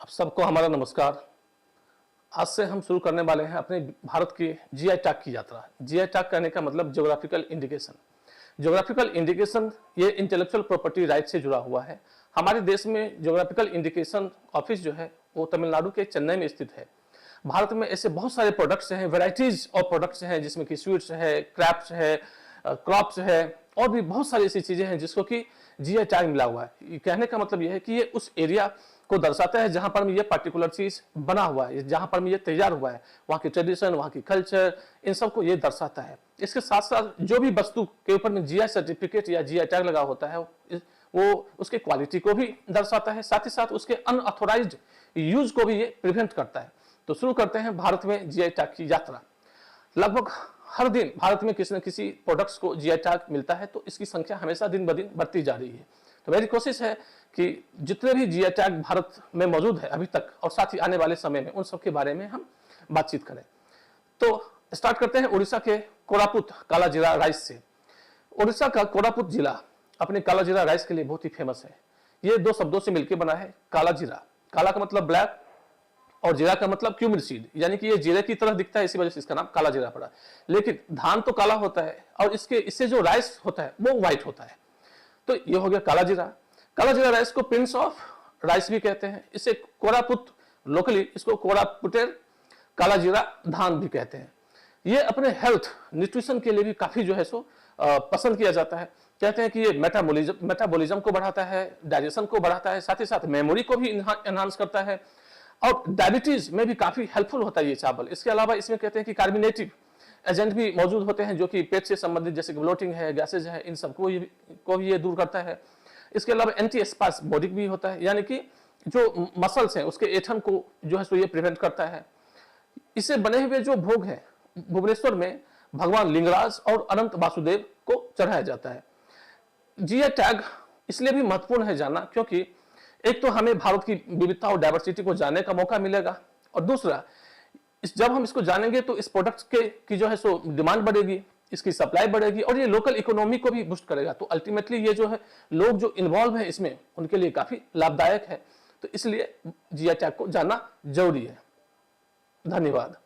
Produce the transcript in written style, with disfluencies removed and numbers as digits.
आप सबको हमारा नमस्कार। आज से हम शुरू करने वाले हैं अपने भारत की जीआई टैग की यात्रा। जीआई टैग कहने का मतलब ज्योग्राफिकल इंडिकेशन। ज्योग्राफिकल इंडिकेशन ये इंटेलेक्चुअल प्रॉपर्टी राइट से जुड़ा हुआ है। हमारे देश में ज्योग्राफिकल इंडिकेशन ऑफिस जो है वो तमिलनाडु के चेन्नई में स्थित है। भारत में ऐसे बहुत सारे प्रोडक्ट्स हैं, वेराइटीज ऑफ प्रोडक्ट्स हैं, जिसमें कि स्वीट्स है, क्रैप्स है, क्रॉप्स है और भी बहुत सारी ऐसी चीजें हैं जिसको कि जीआई टैग मिला हुआ है। कहने का मतलब यह है कि ये उस एरिया को दर्शाता है जहां पर ये पर्टिकुलर चीज बना हुआ है, जहां पर ये तैयार हुआ है, वहां की ट्रेडिशन, वहां की कल्चर, इन सब को ये दर्शाता है। इसके साथ साथ जो भी वस्तु के ऊपर में जीआई सर्टिफिकेट या जीआई टैग लगा होता है वो उसके क्वालिटी को भी दर्शाता है, साथ ही साथ उसके अनऑथोराइज्ड यूज को भी ये प्रिवेंट करता है। तो शुरू करते हैं भारत में जीआई टैग की यात्रा। लगभग हर दिन भारत में किसी न किसी प्रोडक्ट्स को जीआई टैग मिलता है, तो इसकी संख्या हमेशा दिन ब दिन बढ़ती जा रही है। तो मेरी कोशिश है कि जितने भी जीआई टैग भारत में मौजूद है अभी तक और साथ ही आने वाले समय में, उन सब के बारे में हम बातचीत करें। तो स्टार्ट करते हैं उड़ीसा के कोरापुट काला जीरा राइस से। उड़ीसा का कोरापुट जिला अपने काला जीरा राइस के लिए बहुत ही फेमस है। ये दो शब्दों से मिलकर बना है काला जीरा। काला का मतलब ब्लैक और जीरा का मतलब क्यूमिन सीड, यानी कि ये जीरे की तरह दिखता है, इसी वजह से इसका नाम काला जीरा पड़ा। लेकिन धान तो काला होता है और इससे जो राइस होता है वो व्हाइट होता है। तो ये हो गया काला जीरा। काला जीरा राइस को प्रिंस ऑफ राइस भी कहते हैं। इसे कोरापुट लोकली इसको कोरापुटेर काला जीरा धान भी कहते हैं। ये अपने हेल्थ न्यूट्रिशन के लिए भी काफी जो है सो पसंद किया जाता है। कहते हैं कि ये मेटाबॉलिज्म को बढ़ाता है, डाइजेशन को बढ़ाता है, साथ ही साथ मेमोरी को भी एनहांस करता है और डायबिटीज में भी काफी हेल्पफुल होता है ये चावल। इसके अलावा इसमें कहते हैं कि कार्बोनेटिव एजेंट भी मौजूद होते हैं जो कि पेट से संबंधित जैसे ब्लोटिंग है, गैसेज है, इन सब को भी ये दूर करता है। इसके अलावा एंटी स्पास्मोडिक भी होता है, यानी कि जो मसल्स हैं उसके ऐंठन को जो है सो ये प्रिवेंट करता है। इससे बने हुए जो भोग है भुवनेश्वर में भगवान लिंगराज और अनंत वासुदेव को चढ़ाया जाता है। जीआई टैग इसलिए भी महत्वपूर्ण है जानना क्योंकि एक तो हमें भारत की विविधता और डाइवर्सिटी को जानने का मौका मिलेगा और दूसरा जब हम इसको जानेंगे तो इस प्रोडक्ट्स की जो है सो डिमांड बढ़ेगी, इसकी सप्लाई बढ़ेगी और ये लोकल इकोनॉमी को भी बूस्ट करेगा। तो अल्टीमेटली ये जो है लोग जो इन्वॉल्व है इसमें उनके लिए काफी लाभदायक है। तो इसलिए जीआई टैग को जानना जरूरी है। धन्यवाद।